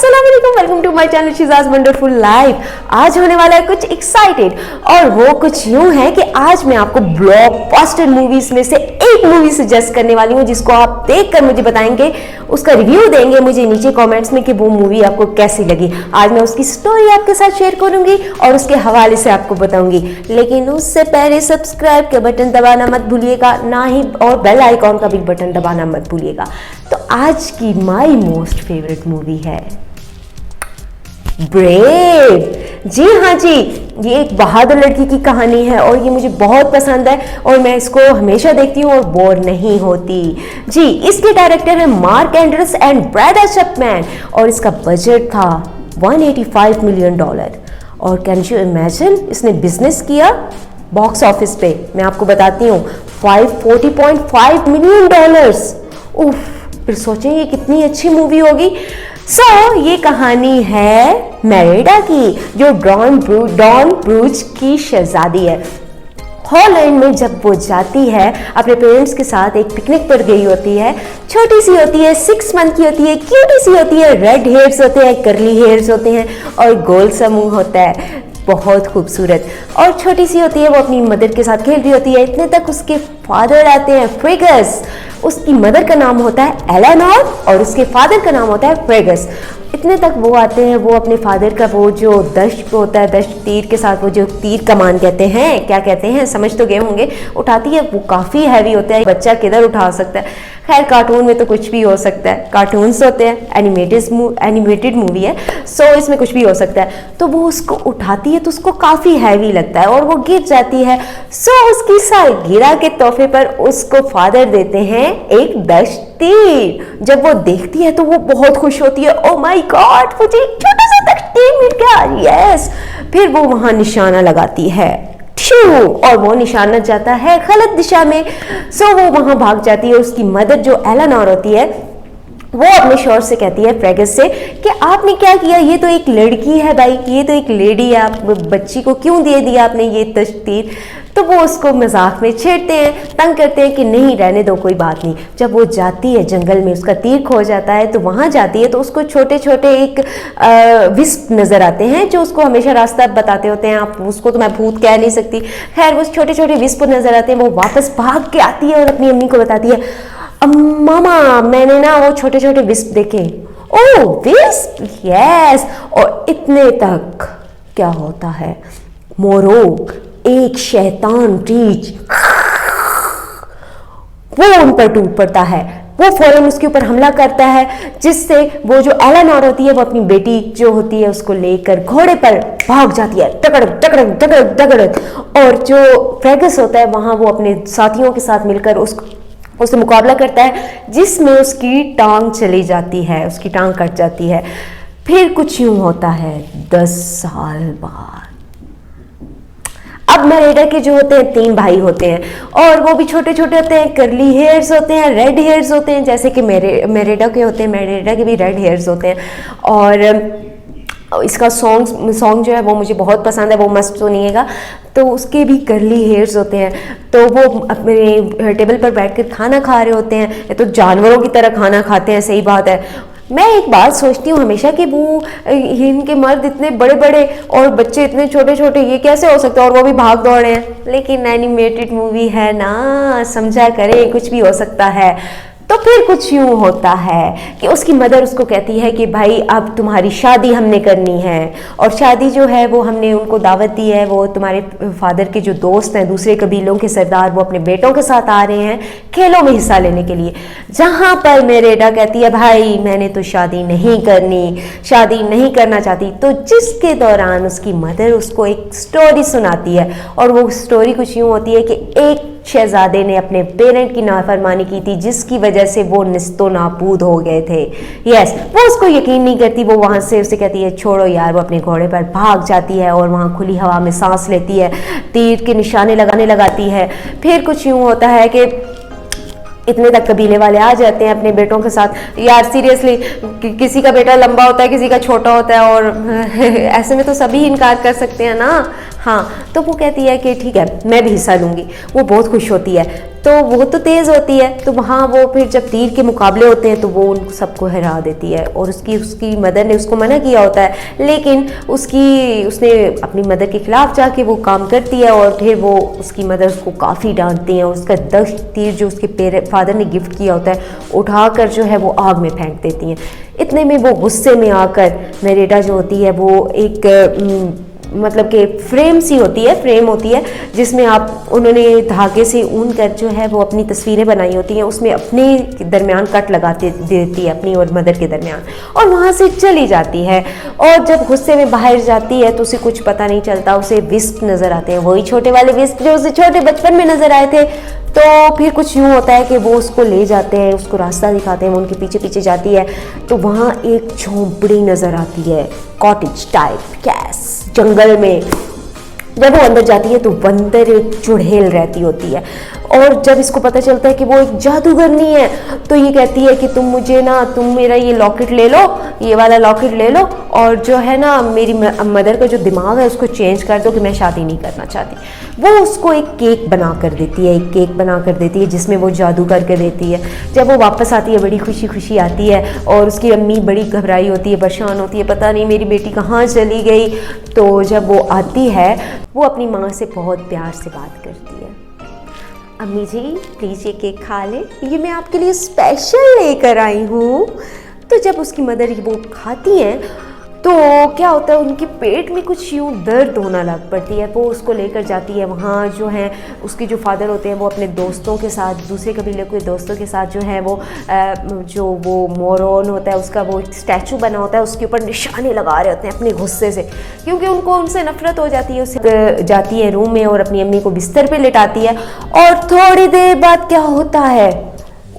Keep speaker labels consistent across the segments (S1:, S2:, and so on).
S1: अस्सलाम वालेकुम, welcome to my channel Shijaz wonderful life. आज होने वाला है कुछ एक्साइटेड, और वो कुछ यूं है कि आज मैं आपको ब्लॉकबस्टर मूवीज में से एक मूवी सजेस्ट करने वाली हूँ, जिसको आप देखकर मुझे बताएंगे, उसका रिव्यू देंगे मुझे नीचे कमेंट्स में कि वो मूवी आपको कैसी लगी। आज मैं उसकी स्टोरी आपके साथ शेयर करूंगी और उसके हवाले से आपको बताऊंगी, लेकिन उससे पहले सब्सक्राइब का बटन दबाना मत भूलिएगा, ना ही और बेल आइकॉन का भी बटन दबाना मत भूलिएगा। तो आज की माय मोस्ट फेवरेट मूवी है ब्रेव। जी हाँ जी, ये एक बहादुर लड़की की कहानी है और ये मुझे बहुत पसंद है और मैं इसको हमेशा देखती हूँ और बोर नहीं होती। जी, इसके डायरेक्टर है Mark Anders and Brad Chapman और इसका बजट था $185 मिलियन। और कैन यू इमेजिन इसने बिजनेस किया बॉक्स ऑफिस पे, मैं आपको बताती हूँ, $540.5 मिलियन। उफ, फिर सोचें ये कितनी अच्छी मूवी होगी। ये कहानी है मेरिडा की, जो डॉन ब्रूज की शहजादी है। हॉलैंड में जब वो जाती है अपने पेरेंट्स के साथ एक पिकनिक पर गई होती है, छोटी सी होती है, 6 मंथ की होती है, क्यूटी सी होती है, रेड हेयर्स होते हैं, कर्ली हेयर्स होते हैं और गोल सा मुंह होता है, बहुत खूबसूरत और छोटी सी होती है। वो अपनी मदर के साथ खेल रही होती है, इतने तक उसके फादर आते हैं, फ्रेगस। उसकी मदर का नाम होता है एलेनोर और उसके फादर का नाम होता है फ्रेगस। इतने तक वो आते हैं, वो अपने फादर का वो जो दश्त होता है, दश्त तीर के साथ, वो जो तीर कमान कहते हैं, क्या कहते हैं समझ तो गए होंगे, उठाती है। वो काफ़ी हैवी होता है, बच्चा किधर उठा सकता है। खैर कार्टून में तो कुछ भी हो सकता है, कार्टून्स होते हैं, एनिमेटेड मूवी है, इसमें कुछ भी हो सकता है। तो वो उसको उठाती है तो उसको काफ़ी हैवी लगता है और वो गिर जाती है। उसकी सालगिरह के तोहफे पर उसको फादर देते हैं एक दश्त तीर। जब वो देखती है तो वो बहुत खुश होती है, ओ माय गॉड, मुझे एक छोटा सा दश्त तीर मिल गया, यस। फिर वो वहां निशाना लगाती है और वो निशाना जाता है गलत दिशा में। वो वहां भाग जाती है। उसकी मदर जो एलेनोर होती है, वो अपने शोहर से कहती है, फ्रेगस से, कि आपने क्या किया, ये तो एक लड़की है भाई, ये तो एक लेडी है, आप बच्ची को क्यों दे दिया आपने ये तीर। तो वो उसको मजाक में छेड़ते हैं, तंग करते हैं कि नहीं रहने दो, कोई बात नहीं। जब वो जाती है जंगल में, उसका तीर खो जाता है, तो वहाँ जाती है तो उसको छोटे छोटे एक विस्प नज़र आते हैं जो उसको हमेशा रास्ता बताते होते हैं। आप उसको तो मैं भूत कह नहीं सकती, खैर वो छोटे छोटे विस्प नज़र आते हैं। वो वापस भाग के आती है और अपनी अम्मी को बताती है, मामा मैंने ना वो छोटे छोटे विस्प देखे। ओह विस्प, यस। और इतने तक क्या होता है, मोरोग एक शैतान रीछ वो उन पर टूट पड़ता है। वो फौरन उसके ऊपर हमला करता है, जिससे वो जो एलेनोर होती है वो अपनी बेटी जो होती है उसको लेकर घोड़े पर भाग जाती है, टकड़क टकड़क टकड़क टकड़क। और जो फ्रेगस होता है वहां वो अपने साथियों के साथ मिलकर उससे मुकाबला करता है, जिसमें उसकी टांग चली जाती है, उसकी टांग कट जाती है। फिर कुछ यूं होता है 10 साल बाद। अब मेरिडा के जो होते हैं 3 भाई होते हैं और वो भी छोटे छोटे होते हैं, कर्ली हेयर्स होते हैं, रेड हेयर्स होते हैं, जैसे कि मेरिडा के होते हैं, मेरिडा के भी रेड हेयर्स होते हैं। और इसका सॉन्ग जो है वो मुझे बहुत पसंद है, वो मस्त सुनिएगा। तो उसके भी कर्ली हेयर्स होते हैं, तो वो अपने टेबल पर बैठकर खाना खा रहे होते हैं, तो जानवरों की तरह खाना खाते हैं, सही बात है। मैं एक बात सोचती हूँ हमेशा कि वो इनके मर्द इतने बड़े बड़े और बच्चे इतने छोटे छोटे, ये कैसे हो सकता है, और वो भी भाग दौड़ रहे हैं। लेकिन एनिमेटेड मूवी है ना, समझा करें, कुछ भी हो सकता है। तो फिर कुछ यूँ होता है कि उसकी मदर उसको कहती है कि भाई अब तुम्हारी शादी हमने करनी है, और शादी जो है वो हमने उनको दावत दी है, वो तुम्हारे फादर के जो दोस्त हैं, दूसरे कबीलों के सरदार, वो अपने बेटों के साथ आ रहे हैं खेलों में हिस्सा लेने के लिए। जहाँ पर मेरिडा कहती है भाई मैंने तो शादी नहीं करनी, शादी नहीं करना चाहती। तो जिसके दौरान उसकी मदर उसको एक स्टोरी सुनाती है, और वो स्टोरी कुछ यूँ होती है कि एक शहजादे ने अपने पेरेंट की नाफरमानी की थी, जिसकी वजह से वो निस्तो नाबूद हो गए थे। यस, वो उसको यकीन नहीं करती, वो वहां से उसे कहती है छोड़ो यार। वो अपने घोड़े पर भाग जाती है और वहां खुली हवा में सांस लेती है, तीर के निशाने लगाने लगाती है। फिर कुछ यूं होता है कि इतने तक कबीले वाले आ जाते हैं अपने बेटों के साथ। यार सीरियसली, किसी का बेटा लंबा होता है, किसी का छोटा होता है, और ऐसे में तो सभी इनकार कर सकते हैं ना। हाँ, तो वो कहती है कि ठीक है मैं भी हिस्सा लूँगी। वो बहुत खुश होती है, तो वो तो तेज़ होती है, तो वहाँ वो फिर जब तीर के मुकाबले होते हैं तो वो उन सबको हरा देती है। और उसकी मदर ने उसको मना किया होता है, लेकिन उसने अपनी मदर के खिलाफ जाके वो काम करती है और फिर वो उसकी मदर उसको काफ़ी डांटती हैं और उसका 10 तीर जो उसके फादर ने गिफ्ट किया होता है उठाकर जो है वो आग में फेंक देती हैं। इतने में वो गुस्से में आकर नरेटा जो होती है वो एक मतलब कि फ्रेम होती है जिसमें उन्होंने धागे से ऊन कर जो है वो अपनी तस्वीरें बनाई होती हैं, उसमें अपने दरमियान कट लगाते देती है अपनी और मदर के दरमियान, और वहाँ से चली जाती है। और जब गुस्से में बाहर जाती है तो उसे कुछ पता नहीं चलता, उसे विस्प नज़र आते हैं, वही छोटे वाले विस्प जो उसे छोटे बचपन में नज़र आए थे। तो फिर कुछ यूँ होता है कि वो उसको ले जाते हैं, उसको रास्ता दिखाते हैं, वो उनके पीछे पीछे जाती है तो वहाँ एक झोंपड़ी नज़र आती है, कॉटेज टाइप कैस जंगल में। जब वो अंदर जाती है तो अंदर एक चुड़ैल रहती होती है, और जब इसको पता चलता है कि वो एक जादूगरनी है तो ये कहती है कि तुम मेरा ये लॉकेट ले लो, ये वाला लॉकेट ले लो, और जो है ना मेरी मदर का जो दिमाग है उसको चेंज कर दो कि मैं शादी नहीं करना चाहती। वो उसको एक केक बना कर देती है जिसमें वो जादू करके देती है। जब वो वापस आती है बड़ी खुशी खुशी आती है और उसकी अम्मी बड़ी घबराई होती है, परेशान होती है, पता नहीं मेरी बेटी कहाँ चली गई। तो जब वो आती है वो अपनी माँ से बहुत प्यार से बात करती है, अम्मी जी प्लीज़ ये केक खा ले, ये मैं आपके लिए स्पेशल लेकर आई हूँ। तो जब उसकी मदर वो खाती हैं तो क्या होता है, उनके पेट में कुछ यूँ दर्द होना लग पड़ती है। वो उसको लेकर जाती है वहाँ, जो है उसके जो फादर होते हैं वो अपने दोस्तों के साथ, दूसरे कबीले के दोस्तों के साथ जो है वो मोरॉन होता है उसका वो स्टैचू बना होता है, उसके ऊपर निशाने लगा रहे होते हैं अपने गुस्से से, क्योंकि उनको उनसे नफरत हो जाती है। उसे जाती है रूम में और अपनी अम्मी को बिस्तर पर लेटाती है, और थोड़ी देर बाद क्या होता है,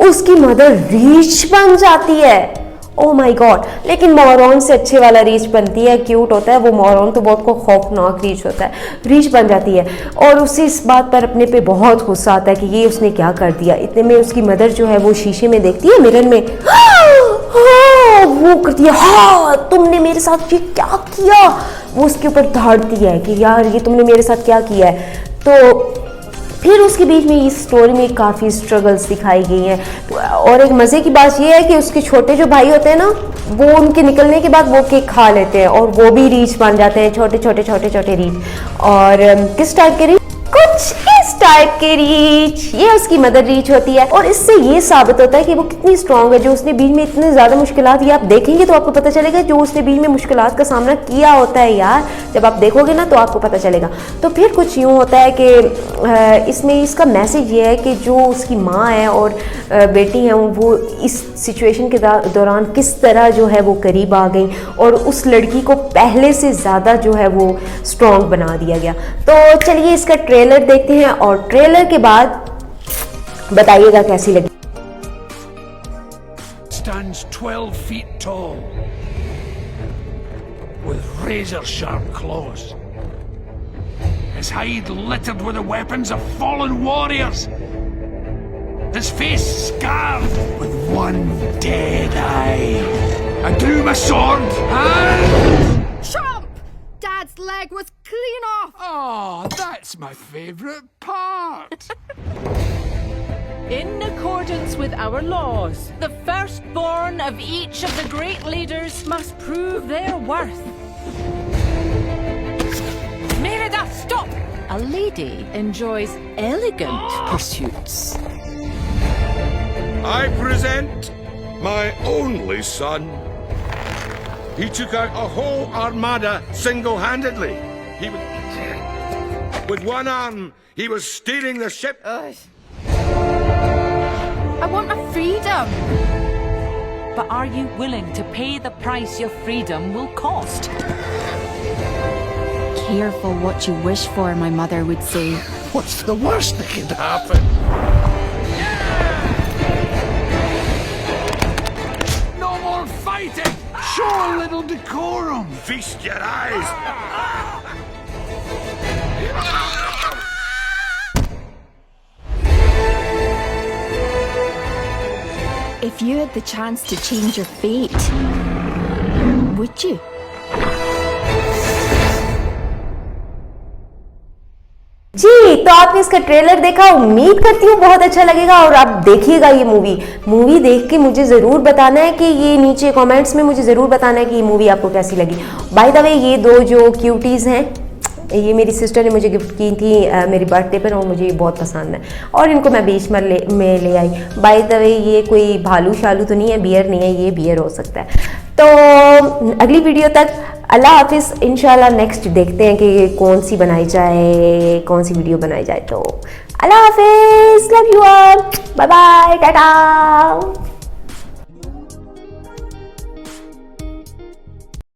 S1: उसकी मदर रीछ बन जाती है। ओह माय गॉड, लेकिन मोरॉन से अच्छे वाला रीछ बनती है, क्यूट होता है वो। मोरॉन तो बहुत को खौफनाक रीछ होता है, रीछ बन जाती है और उसे इस बात पर अपने पे बहुत गुस्सा आता है कि ये उसने क्या कर दिया। इतने में उसकी मदर जो है वो शीशे में देखती है, मिरर में, वो करती है, हाँ तुमने मेरे साथ ये क्या किया। वो उसके ऊपर धाड़ती है कि यार ये तुमने मेरे साथ क्या किया है। तो फिर उसके बीच में इस स्टोरी में काफ़ी स्ट्रगल्स दिखाई गई हैं। और एक मज़े की बात यह है कि उसके छोटे जो भाई होते हैं ना, वो उनके निकलने के बाद वो केक खा लेते हैं और वो भी रीछ बन जाते हैं, छोटे छोटे रीछ। और किस टाइप के रीछ? कुछ इस टाइप के रीछ, ये उसकी मदर रीछ होती है। और इससे ये साबित होता है कि वो कितनी स्ट्रांग है, जो उसने बीच में इतने ज़्यादा मुश्किलात, ये आप देखेंगे तो आपको पता चलेगा जो उसने बीच में मुश्किलात का सामना किया होता है यार, जब आप देखोगे ना तो आपको पता चलेगा। तो फिर कुछ यूँ होता है कि इसमें इसका मैसेज ये है कि जो उसकी माँ है और बेटी हैं वो इस सिचुएशन के दौरान किस तरह जो है वो करीब आ गई और उस लड़की को पहले से ज़्यादा जो है वो स्ट्रॉन्ग बना दिया गया। तो चलिए इसका ट्रेलर देखते हैं और ट्रेलर के बाद बताइएगा कैसी लगी।
S2: Stands 12 feet tall with razor sharp claws. His hide littered with the weapons of fallen warriors. His face scarred with one dead eye. I drew my sword and...
S3: Chomp! Dad's leg was clean off!
S2: Oh, that's my favourite part.
S4: In accordance with our laws, the firstborn of each of the great leaders must prove their worth. Merida, stop! A lady enjoys elegant pursuits.
S5: I present my only son. He took out a whole armada single-handedly. He was... With one arm, he was steering the ship.
S3: I want my freedom!
S4: But are you willing to pay the price your freedom will cost?
S3: Careful what you wish for, my mother would say.
S2: What's the worst that could happen? No more fighting! Show a little decorum!
S5: Feast your eyes.
S3: If you had the chance to change your fate, would you?
S1: जी, तो आपने इसका trailer देखा, उम्मीद करती हूँ बहुत अच्छा लगेगा और आप देखिएगा ये मूवी देख के मुझे ज़रूर बताना है कि ये नीचे कमेंट्स में मुझे ज़रूर बताना है कि ये मूवी आपको कैसी लगी। बाय द वे, ये दो जो क्यूटीज़ हैं, ये मेरी सिस्टर ने मुझे गिफ्ट की थी मेरी बर्थडे पर, और मुझे ये बहुत पसंद है और इनको मैं बीच में ले आई। बाय द वे, ये कोई भालू शालू तो नहीं है, बियर नहीं है, ये बियर हो सकता है। तो अगली वीडियो तक अल्लाह हाफिज़। इंशाल्लाह नेक्स्ट देखते हैं कि कौन सी बनाई जाए, कौन सी वीडियो बनाई जाए। तो अल्लाह हाफिज़, love you all, bye bye, Tata.